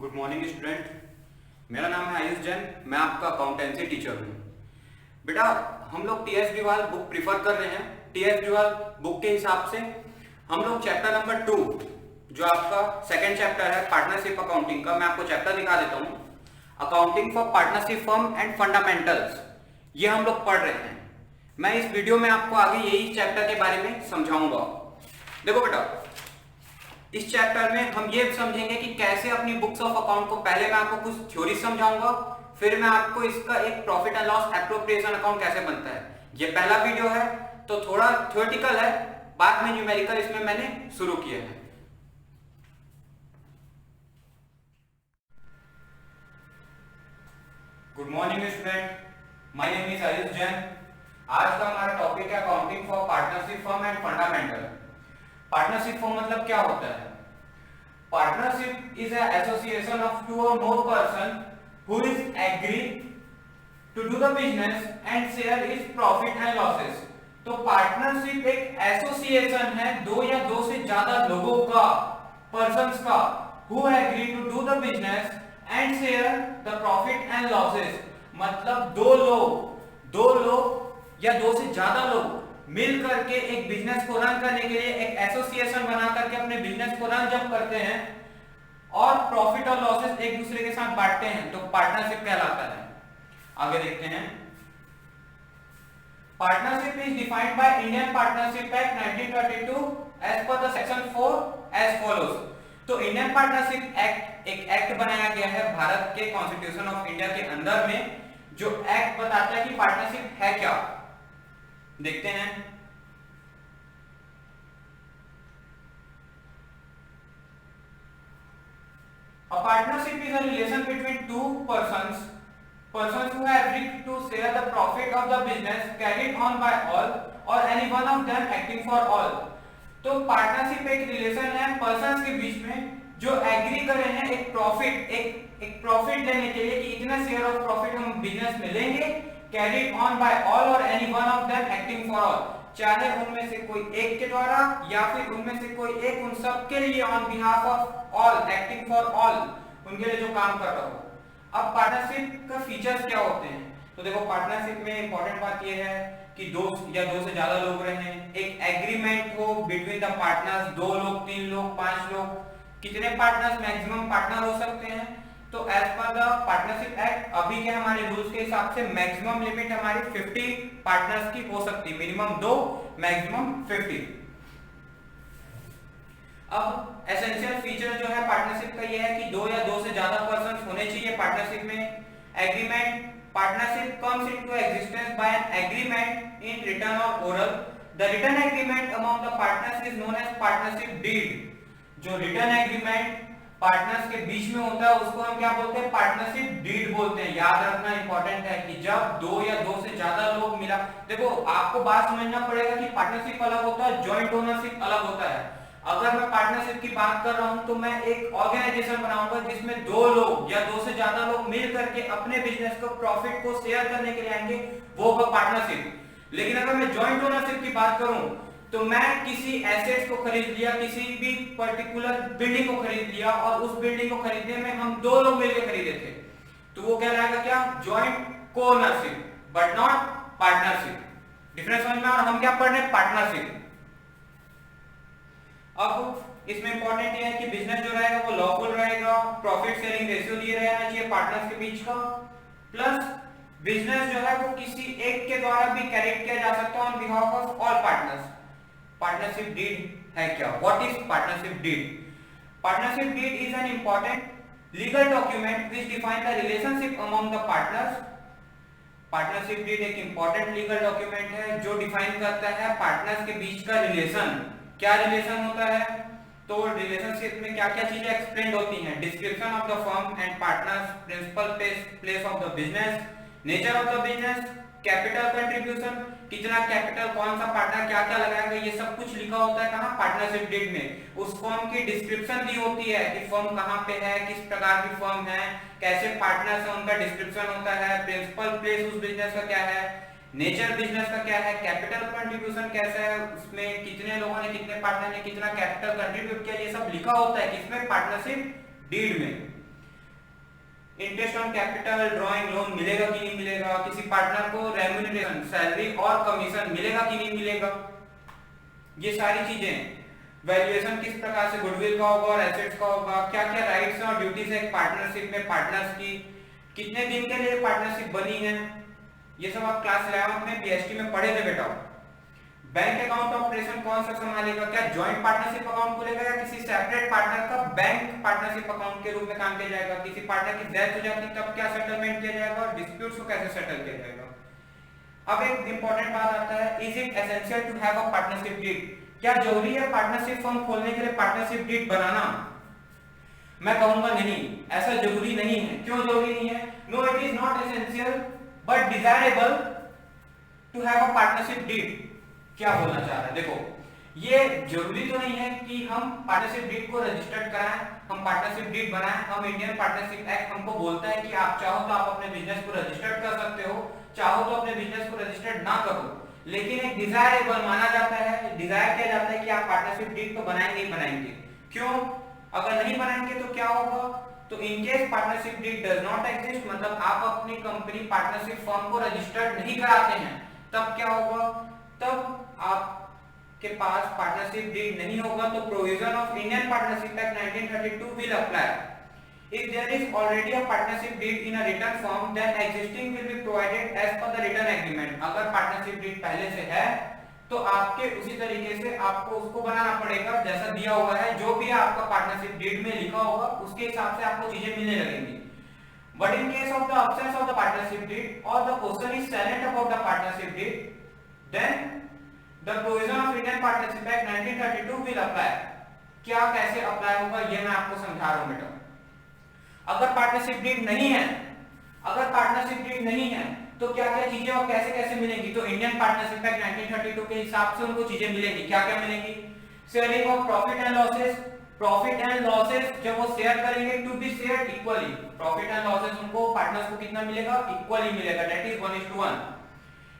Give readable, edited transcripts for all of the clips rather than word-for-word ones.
Good morning student. मेरा नाम है आयुष जैन। मैं आपका अकाउंटेंसी टीचर हूँ। बेटा, हम लोग टीएस डीवाल बुक प्रीफर कर रहे हैं। टीएस डीवाल बुक के हिसाब से हम लोग चैप्टर नंबर 2 जो आपका सेकंड चैप्टर है पार्टनरशिप अकाउंटिंग का, मैं आपको चैप्टर दिखा देता हूँ। Accounting for partnership firm and fundamentals, ये हम लोग पढ़ रहे हैं। मैं इस वीडियो में आपको आगे यही चैप्टर के बारे में समझाऊंगा। देखो बेटा, इस चैप्टर में हम ये समझेंगे कि कैसे अपनी बुक्स ऑफ अकाउंट को, पहले मैं आपको कुछ थ्योरी समझाऊंगा, फिर मैं आपको इसका एक profit and loss appropriation account कैसे बनता है। ये पहला वीडियो है तो थोड़ा थ्योरेटिकल है, बाद में न्यूमेरिकल इसमें मैंने शुरू किया है। Good morning student, my name is Ayush Jain. आज का हमारा टॉपिक है accounting for partnership firm and fundamental. Partnership firm मतलब क्या होता है? Partnership is an association of two or more person who is agree to do the business and share is profit and losses. तो partnership एक association है दो या दो से ज्यादा लोगों का, पर्संस का, who agree to do the business and share the profit and losses. मतलब दो लोग या दो से ज्यादा लोग मिल करके एक बिजनेस को रन करने के लिए एक एसोसिएशन बना करके अपने बिजनेस को रन जब करते हैं और प्रॉफिट और लॉसेस एक दूसरे के साथ बांटते हैं तो पार्टनरशिप कहलाता है। आगे देखते हैं। Partnership is defined by Indian partnership act 1932 as per the section 4 as follows. तो इंडियन पार्टनरशिप एक्ट एक एक्ट बनाया गया है भारत के कॉन्स्टिट्यूशन ऑफ इंडिया के अंदर में, जो एक्ट बताता है कि पार्टनरशिप है क्या। देखते हैं। A partnership is a relation between two persons who have agreed to share the profit of the business carried on by all or any one of them acting for all। तो partnership एक relation है persons के बीच में जो agree करे हैं एक प्रॉफिट लेने के लिए कि इतना शेयर ऑफ प्रॉफिट हम बिजनेस में लेंगे, कैरीड ऑन बाय ऑल और any one of them acting for all. चाहे उनमें से कोई एक के द्वारा या फिर उनमें से कोई एक उन सब के लिए on behalf of all, acting for all, उनके लिए जो काम कर रहा हो। अब पार्टनरशिप का फीचर्स क्या होते हैं? तो देखो, पार्टनरशिप में इंपॉर्टेंट बात यह है कि दो या दो से ज्यादा लोग रहे, एक एग्रीमेंट हो बिटवीन द पार्टनर्स, 2 लोग, 3 लोग, 5 लोग, कितने पार्टनर्स मैक्सिमम पार्टनर हो सकते हैं। तो as per the partnership act अभी के हमारे रूल्स के हिसाब से मैक्सिमम लिमिट हमारी 50 पार्टनर्स की हो सकती है, मिनिमम 2, मैक्सिमम 50। अब एसेंशियल फीचर जो है पार्टनरशिप का यह है कि 2 या 2 से ज्यादा पर्सन होने चाहिए पार्टनरशिप में। Agreement, partnership comes into existence by an agreement in written or oral. The written agreement among the partners is known as partnership deed. जो रिटन एग्रीमेंट पार्टनर्स के बीच में होता है उसको हम क्या बोलते हैं? पार्टनरशिप डीड बोलते हैं। याद रखना इंपॉर्टेंट है कि जब 2 या 2 से ज्यादा लोग मिला, देखो आपको बात समझना पड़ेगा कि पार्टनरशिप अलग होता है, जॉइंट ओनरशिप अलग होता है। अगर मैं पार्टनरशिप की बात कर रहा हूं तो मैं एक ऑर्गेनाइजेशन बनाऊंगा जिसमें 2 लोग या 2 से ज्यादा लोग मिल करके अपने बिजनेस को, प्रॉफिट को शेयर करने के लिए आएंगे, वो होगा पार्टनरशिप। लेकिन अगर मैं जॉइंट ओनरशिप की बात करूं तो मैं किसी एसेट्स को खरीद लिया, किसी भी पर्टिकुलर बिल्डिंग को खरीद लिया और उस बिल्डिंग को खरीदने में हम 2 लोग मिलकर खरीदे थे, तो वो क्या रहेगा? क्या? Joint co-ownership but not partnership. Difference समझ में? और हम क्या पढ़ रहे हैं? पार्टनरशिप। अब इसमें इंपॉर्टेंट ये है कि बिजनेस जो रहेगा वो लॉफुल रहेगा, प्रॉफिट शेयरिंग रेशियो दिए रहना चाहिए पार्टनर्स के बीच का, प्लस बिजनेस जो है वो किसी एक के द्वारा भी कैरिड किया जा सकता है on behalf of all partners. Partnership deed है क्या? What is partnership deed? Partnership deed is an important legal document which define the relationship among the partners. Partnership deed एक इंपॉर्टेंट लीगल डॉक्यूमेंट है जो define करता है partners के बीच का relation. क्या रिलेशन होता है? तो रिलेशनशिप में क्या क्या चीजें एक्सप्लेन होती हैं? Description of the firm and partners, principal place of the business, nature of the business, capital contribution, कितना कैपिटल कौन सा पार्टनर क्या क्या लगाएगा, ये सब कुछ लिखा होता है कहां? पार्टनरशिप डीड में। उस फर्म की डिस्क्रिप्शन दी होती है कि फर्म कहां पे है, किस प्रकार की फर्म है, कैसे पार्टनर्स है, उनका डिस्क्रिप्शन होता है, प्रिंसिपल प्लेस उस बिजनेस का क्या है, नेचर बिजनेस का क्या है, कैपिटल कंट्रीब्यूशन कैसा है, उसमें कितने लोगों ने, कितने पार्टनर ने कितना कैपिटल कंट्रीब्यूट किया, ये सब लिखा होता है किसमें? पार्टनरशिप डीड में। Interest on capital, drawing loan मिलेगा कि नहीं मिलेगा, किसी पार्टनर को रेम्यूनरेशन सैलरी और कमीशन मिलेगा कि नहीं मिलेगा, ये सारी चीजें, वैल्यूएशन किस प्रकार से गुडविल का होगा और एसेट्स का होगा, क्या क्या राइट्स और ड्यूटीज है पार्टनरशिप में, पार्टनर्स की कितने दिन के लिए पार्टनरशिप बनी है, ये सब आप क्लास 11 में पीएचडी में पढ़े थे बेटा। बैंक अकाउंट ऑपरेशन कौन सा संभालेगा, क्या जॉइंट पार्टनरशिप अकाउंट खुलेगा या किसी सेपरेट पार्टनर का बैंक पार्टनरशिप अकाउंट के रूप में काम किया जाएगा, किसी पार्टनर की डेथ हो जाती तब क्या सेटलमेंट किया जाएगा और डिस्प्यूट्स को कैसे सेटल किया जाएगा। अब एक इंपॉर्टेंट बात आता है, is it essential to have a partnership deed, क्या जरूरी है पार्टनरशिप फर्म खोलने के लिए पार्टनरशिप डीड बनाना? मैं कहूंगा नहीं, ऐसा जरूरी नहीं है। क्यों जरूरी नहीं है? No it is not essential but desirable to have a partnership deed. क्या बोलना चाह रहा है, देखो ये जरूरी तो नहीं है कि हम पार्टनरशिप डीड को रजिस्टर्ड कराएं, हम पार्टनरशिप डीड बनाएं। हम इंडियन पार्टनरशिप एक्ट हमको बोलता है कि आप चाहो तो आप अपने बिजनेस को रजिस्टर्ड कर सकते हो, चाहो तो अपने बिजनेस को रजिस्टर्ड ना करो, लेकिन एक डिजायरेबल माना जाता है, डिजायर किया जाता है कि आप पार्टनरशिप डीड तो बनाएंगे ही बनाएंगे। क्यों? अगर नहीं बनाएंगे तो क्या होगा? तो in case partnership deed does not exist, मतलब आप अपनी कंपनी पार्टनरशिप फर्म को रजिस्टर्ड नहीं कराते हैं, तब क्या होगा? तब आपके पास पार्टनरशिप डीड नहीं होगा तो provision of Indian partnership act 1932 will apply. If there is already a partnership deed in a written form then existing will be provided as per the written agreement. अगर पार्टनरशिप डीड पहले से है तो आपके उसी तरीके से आपको उसको बनाना पड़ेगा जैसा दिया हुआ है, जो भी आपका पार्टनरशिप डीड में लिखा होगा उसके हिसाब से आपको चीजें मिलने लगेंगी। But in case of the absence of the partnership deed or the person is silent about the partnership deed, then the provision of Indian Partnership Act 1932 will apply। क्या कैसे अप्लाई होगा ये मैं आपको समझा रहा हूं बेटा। अगर पार्टनरशिप डीड नहीं है, अगर पार्टनरशिप डीड नहीं है तो क्या क्या चीजें और कैसे कैसे मिलेंगी? तो इंडियन पार्टनरशिप एक्ट 1932 के हिसाब से उनको चीजें मिलेंगी। क्या क्या मिलेंगी? Sharing of profit and losses, profit and losses जब वो शेयर करेंगे to be shared equally, profit and losses उनको पार्टनर्स को कितना मिलेगा? इक्वली मिलेगा, that is 1:1।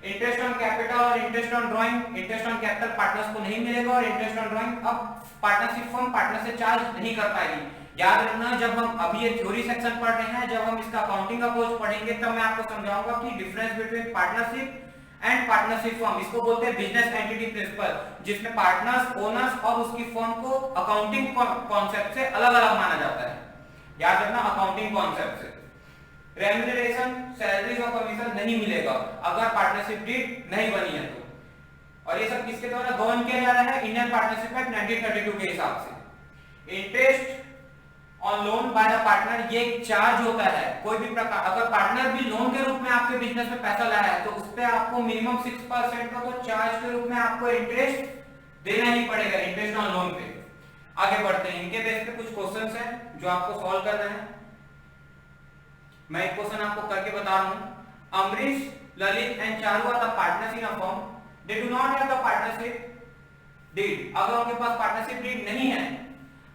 Interest on capital और interest on drawing, interest on capital partners को नहीं मिलेगा और इंटरेस्ट ऑन ड्राइंग अब पार्टनरशिप फर्म पार्टनर से चार्ज नहीं कर पाएगी। याद रखना, जब हम अभी ये थ्योरी सेक्शन पढ़ रहे हैं, जब हम इसका अकाउंटिंग अप्रोच पढ़ेंगे तब मैं आपको समझाऊंगा कि difference between partnership and partnership firm, इसको बोलते हैं बिजनेस एंटिटी प्रिंसिपल, जिसमें पार्टनर्स, ओनर्स और उसकी फर्म को अकाउंटिंग कॉन्सेप्ट से अलग अलग माना जाता है। याद रखना, अकाउंटिंग कॉन्सेप्ट से रेम्यूनरेशन, सैलरीज और कमीशन नहीं मिलेगा अगर पार्टनरशिप डीड नहीं बनी है तो। और ये सब किसके द्वारा गवर्न किया जा रहा है? इंडियन पार्टनरशिप एक्ट 1932 के हिसाब से। Interest on loan by the partner, ये एक चार्ज होता है कोई भी प्रकार, अगर पार्टनर भी लोन के रूप में आपके बिजनेस में पैसा लाया है तो उस पे आपको मिनिमम 6% का तो चार्ज के रूप में आपको इंटरेस्ट देना ही पड़ेगा, इंटरेस्ट ऑन लोन पे। आगे बढ़ते हैं, इनके बेस पे कुछ क्वेश्चंस हैं जो आपको सॉल्व करना है। मैं एक क्वेश्चन आपको करके बता रहा हूं। Amrish, Lalit and Charu are the partners in a firm, they do not have the partnership deed. अगर उनके पास पार्टनरशिप डीड नहीं है,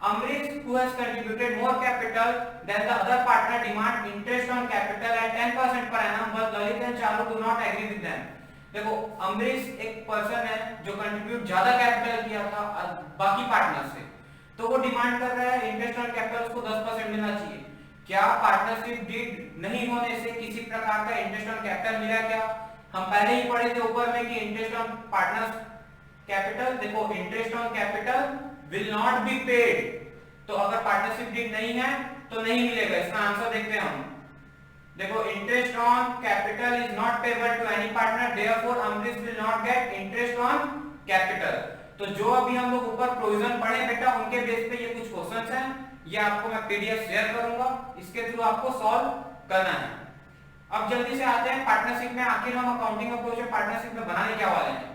Amrish, who has contributed more capital than the other partner, demand interest on capital at 10% per annum, but Lalit and Charu do not agree with them। देखो, अमरीश एक person है जो contribute ज्यादा capital किया था बाकी पार्टनर से, तो वो डिमांड कर रहा है इंटरेस्ट ऑन कैपिटल उसको 10% मिलना चाहिए। क्या पार्टनरशिप डीड नहीं होने से किसी प्रकार का इंटरेस्ट ऑन कैपिटल मिला क्या? हम पहले ही पढ़े थे ऊपर में कि इंटरेस्ट ऑन पार्टनर्स कैपिटल, देखो interest on capital will not be paid, तो अगर पार्टनरशिप डीड नहीं है तो नहीं मिलेगा। इसका आंसर देखते हैं हम। देखो, interest on capital is not payable to any partner, therefore Amrish will not get interest on capital. तो जो अभी हम लोग ऊपर प्रोविजन पढ़े बेटा, उनके बेस पे ये कुछ क्वेश्चंस हैं, ये आपको मैं पीडीएफ शेयर करूंगा, इसके थ्रू आपको सॉल्व करना है। अब जल्दी से आते हैं पार्टनरशिप में, आखिर हम अकाउंटिंग अप्रोच में पार्टनरशिप में बनाने क्या वाले हैं।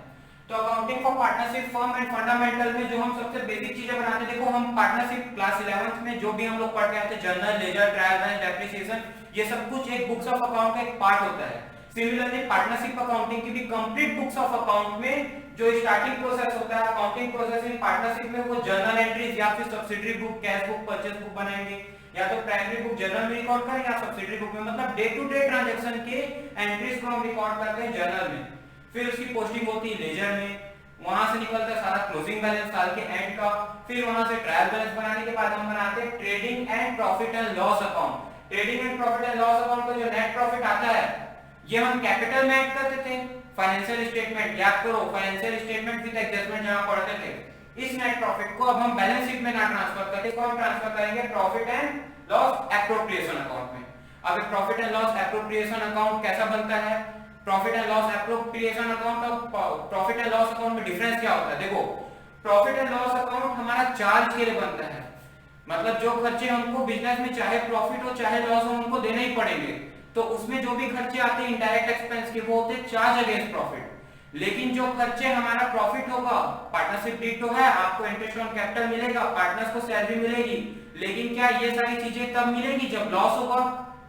तो accounting for partnership firm and fundamental में जो हम सबसे बेसिक चीजें बनाते हैं, देखो हम पार्टनरशिप क्लास 11th में जो भी हम लोग पढ़ के आए थे, journal, ledger, trial balance, depreciation, ये सब कुछ एक बुक्स ऑफ अकाउंट का एक पार्ट होता है। सिमिलरली पार्टनरशिप अकाउंटिंग की भी कंप्लीट बुक्स ऑफ अकाउंट में जो स्टार्टिंग प्रोसेस होता है अकाउंटिंग प्रोसेस इन पार्टनरशिप में, वो जर्नल एंट्रीज या फिर subsidiary book, cash book, purchase book बनाएंगे, या तो प्राइमरी बुक जर्नल में रिकॉर्ड करें या सब्सिडरी बुक में, मतलब डे टू डे ट्रांजैक्शन के एंट्रीज को हम रिकॉर्ड करते हैं जर्नल में। फिर उसकी पोस्टिंग होती है लेजर में, वहां से निकलता है सारा क्लोजिंग बैलेंस साल के एंड का। फिर वहां से ट्रायल बैलेंस बनाने के बाद हम बनाते हैं trading and profit and loss account. Trading and profit and loss account का जो नेट प्रॉफिट आता है ये हम कैपिटल में ऐड करते थे फाइनेंशियल स्टेटमेंट, याद करो फाइनेंशियल स्टेटमेंट विद एडजस्टमेंट जहां पढ़ते थे। इस नेट प्रॉफिट को अब हम बैलेंस शीट में ना ट्रांसफर करके इसको हम ट्रांसफर करेंगे profit and loss appropriation account में। अब profit and loss appropriation account कैसा बनता है? Profit and loss appropriation account और प्रॉफिट एंड लॉस अकाउंट में डिफरेंस क्या होता है? देखो प्रॉफिट एंड लॉस अकाउंट हमारा चार्ज के लिए बनता है, मतलब जो खर्चे हमको बिजनेस में चाहे प्रॉफिट हो चाहे लॉस हो उनको देने ही पड़ेंगे, तो उसमें जो भी खर्चे आते हैं इनडायरेक्ट एक्सपेंस के वो होते हैं चार्ज अगेंस्ट प्रॉफिट। लेकिन जो खर्चे हमारा प्रॉफिट होगा, पार्टनरशिप डीड तो है, आपको इंटरेस्ट ऑन कैपिटल मिलेगा, पार्टनर्स को सैलरी मिलेगी, लेकिन क्या ये सारी चीजें तब मिलेंगी जब लॉस होगा?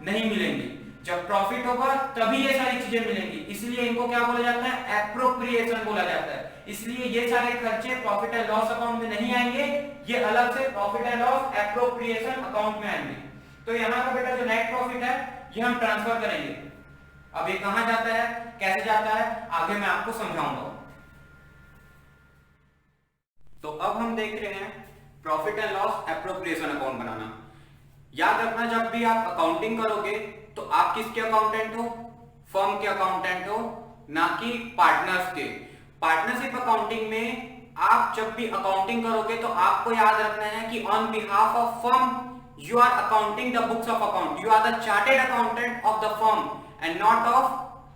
नहीं मिलेंगी। जब प्रॉफिट होगा तभी ये सारी चीजें मिलेंगी, इसलिए इनको क्या बोला जाता है? एप्रोप्रिएशन बोला जाता है। इसलिए ये सारे खर्चे प्रॉफिट एंड लॉस अकाउंट में नहीं आएंगे, ये अलग से profit and loss appropriation account में आएंगे। तो यहाँ का बेटा जो नेट प्रॉफिट है ये हम ट्रांसफर करेंगे। अब ये कहां जाता है, कैसे जाता है, आगे मैं आपको समझाऊंगा। तो अब हम देख रहे हैं profit and loss appropriation account बनाना। याद रखना जब भी आप अकाउंटिंग करोगे तो आप किसके अकाउंटेंट हो? फर्म के अकाउंटेंट हो, ना कि पार्टनर्स के। पार्टनरशिप अकाउंटिंग में आप जब भी अकाउंटिंग करोगे तो आपको याद रखना है कि on behalf of firm you are accounting the books of account, you are the chartered accountant of the firm and not of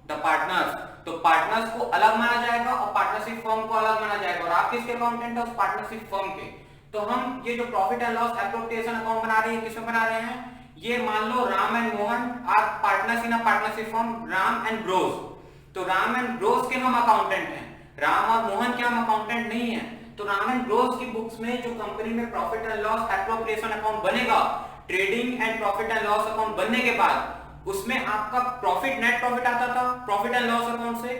the partners। तो पार्टनर्स को अलग माना जाएगा और पार्टनरशिप फर्म को अलग माना जाएगा, और आप किसके अकाउंटेंट है? उस पार्टनरशिप फर्म के। तो हम ये जो profit and loss appropriation account बना रहे हैं किसमें बना रहे हैं? ये मान लो Ram and Mohan are partners in a partnership firm Ram and bros. तो राम एंड ब्रोस के हम अकाउंटेंट हैं, राम और मोहन के हम अकाउंटेंट नहीं है। तो राम एंड ब्रोस की बुक्स में जो कंपनी में profit and loss appropriation account बनेगा, trading and profit and loss account बनने के बाद उसमें आपका प्रॉफिट नेट प्रॉफिट आता था प्रॉफिट एंड लॉस अकाउंट से।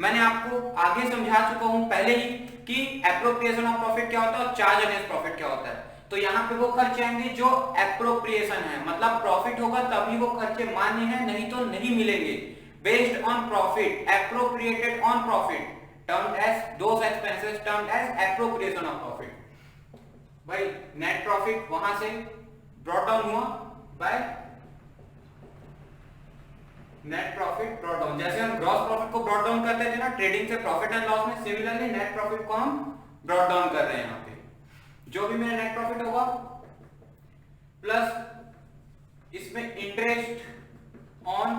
मैंने आपको आगे समझा चुका हूं पहले ही कि एप्रोप्रिएशन ऑफ प्रॉफिट क्या होता है और चार्ज अगेंस्ट प्रॉफिट क्या होता है। तो यहाँ पे वो खर्चे आएंगे जो एप्रोप्रिएशन है, मतलब प्रॉफिट होगा तभी वो खर्चे मान्य है, नहीं तो नहीं मिलेंगे। Based on profit, appropriated on profit, termed as those expenses termed as appropriation of profit. भाई नेट प्रॉफिट वहां से ब्रॉट डाउन हुआ by net profit brought down. जैसे हम ग्रॉस प्रॉफिट को ब्रॉट डाउन करते थे ना ट्रेडिंग से प्रॉफिट एंड लॉस में, सिमिलरली नेट प्रॉफिट को हम ब्रॉट डाउन कर रहे हैं यहाँ पे। जो भी मेरा नेट प्रॉफिट होगा प्लस इसमें इंटरेस्ट ऑन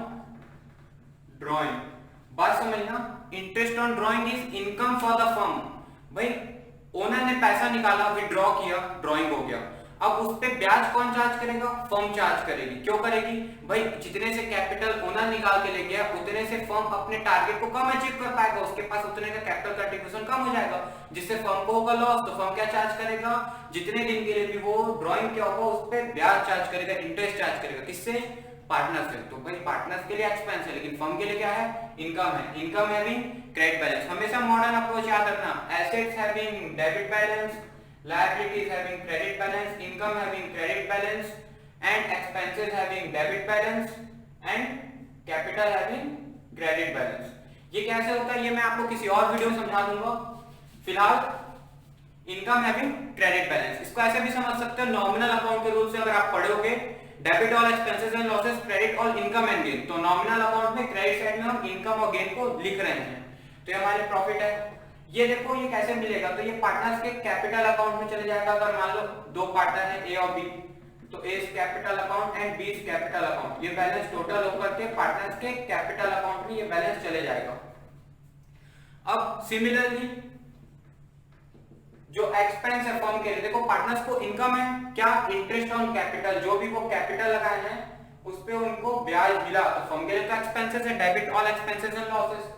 ड्रॉइंग। बात समझना, interest on drawing is income for the firm. भाई ओनर ने पैसा निकाला, विड्रॉ किया, ड्रॉइंग हो गया, अब उस पे ब्याज कौन चार्ज करेगा? फर्म चार्ज करेगी। क्यों करेगी? भाई जितने से कैपिटल ओनर निकाल के ले गया उतने से फर्म अपने टारगेट को कम अचीव कर पाएगा, उसके पास उतने का कैपिटल कंट्रीब्यूशन कम हो जाएगा, जिससे फर्म को होगा लॉस। तो फर्म क्या चार्ज करेगा? जितने दिन के लिए भी वो ड्रॉइंग किया होगा उस पे ब्याज चार्ज करेगा, इंटरेस्ट चार्ज करेगा। किससे? पार्टनर से। तो भाई पार्टनर्स के लिए एक्सपेंस है, लेकिन फर्म के लिए क्या है? इनकम है। Income having credit balance. हमेशा मॉडर्न अप्रोच याद रखना, assets having debit balance, liabilities having credit balance, income having credit balance, and expenses having debit balance, and capital having credit balance। ये कैसे होता है ये मैं आपको किसी और वीडियो में समझा दूंगा। फिलहाल इनकम हैविंग क्रेडिट बैलेंस, इसको ऐसे भी समझ सकते हो नॉमिनल अकाउंट के रूल से। अगर आप पढ़ोगे debit all expenses and losses, credit all income and gain, तो नॉमिनल अकाउंट में क्रेडिट साइड में हम इनकम और गेन को लिख रहे हैं। तो ये हमारे प्रॉफिट है। ये देखो ये कैसे मिलेगा, तो ये पार्टनर्स के कैपिटल अकाउंट में चले जाएगा। अगर मान लो दो पार्टनर है ए और बी, तो A is capital account and B is capital account, ये बैलेंस टोटल होकर के पार्टनर्स के कैपिटल अकाउंट में ये बैलेंस चले जाएगा। अब सिमिलरली जो एक्सपेंस है फर्म के लिए, देखो पार्टनर्स को इनकम है क्या? इंटरेस्ट ऑन कैपिटल, जो भी वो कैपिटल लगाए हैं उस पे उनको ब्याज मिला। तो फर्म के लिए तो एक्सपेंसेस है, debit all expenses and losses,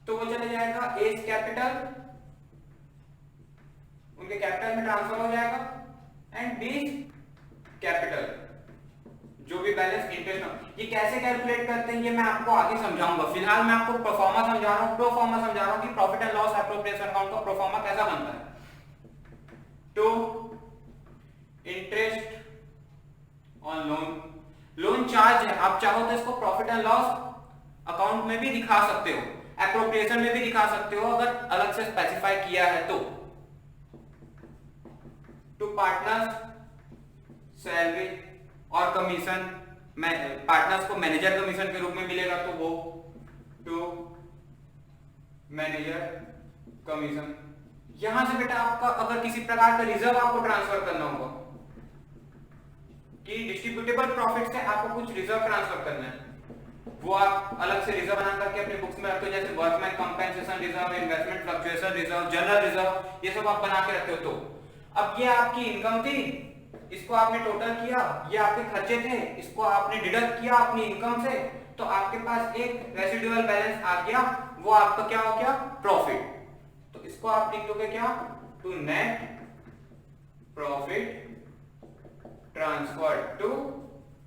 तो वो चले जाएगा ए कैपिटल, उनके कैपिटल में ट्रांसफर हो जाएगा, एंड बी कैपिटल, जो भी बैलेंस इंटरेस्ट। ये कैसे कैलकुलेट करते हैं ये मैं आपको आगे समझाऊंगा। फिलहाल मैं आपको प्रोफॉर्मा समझा रहा हूं, प्रोफॉर्मा समझा रहा हूं कि profit and loss appropriation account का प्रोफॉर्मा कैसा बनता है। तो interest on loan, loan charge है, आप चाहो तो इसको प्रॉफिट एंड लॉस अकाउंट में भी दिखा सकते हो, एप्रोप्रिएशन में भी दिखा सकते हो अगर अलग से स्पेसिफाई किया है तो। टू पार्टनर्स सैलरी और कमीशन पार्टनर्स को मैनेजर कमीशन के रूप में मिलेगा, तो वो टू मैनेजर कमीशन। यहां से बेटा आपका अगर किसी प्रकार का रिजर्व आपको ट्रांसफर करना होगा कि डिस्ट्रीब्यूटेबल प्रॉफिट से आपको कुछ रिजर्व ट्रांसफर करना है, वो आप अलग से रिजर्व बना करके अपने बुक्स में रखते हो, जैसे workman compensation reserve, investment fluctuation reserve, general reserve, ये सब आप बना के रखते हो। तो अब ये आपकी इनकम थी, इसको आपने टोटल किया, ये आपके खर्चे थे, इसको आपने डिडक्ट किया अपनी इनकम से, तो आपके पास एक रेसिडुअल बैलेंस आ गया, वो आपका क्या हो गया, प्रॉफिट। तो इसको आप लिख दोगे क्या, to net profit transfer to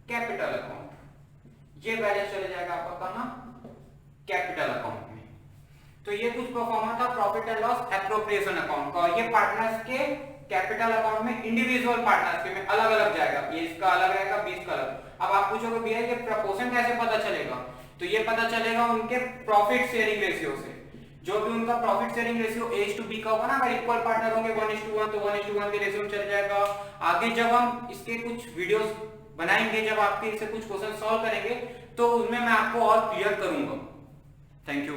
capital account. ये बैलेंस चले जाएगा आपका कहां, कैपिटल अकाउंट में। तो ये कुछ परफॉर्मा था profit and loss appropriation account का। ये पार्टनर्स के कैपिटल अकाउंट में इंडिविजुअल पार्टनर्स के में अलग अलग जाएगा, ये इसका अलग रहेगा, 20 का अलग। अब आप पूछोगे भैया ये प्रपोर्शन कैसे पता चलेगा, तो ये पता चलेगा उनके प्रॉफिट शेयरिंग रेशियो से। जो भी उनका प्रॉफिट शेयरिंग रेशियो A:B का होगा ना, अगर इक्वल पार्टनर होंगे 1:1 तो 1:1 के रेशियो में चल जाएगा। आगे जब हम इसके कुछ वीडियोस बनाएंगे, जब आपके इससे कुछ क्वेश्चन सॉल्व करेंगे, तो उनमें मैं आपको और क्लियर करूंगा। Thank you.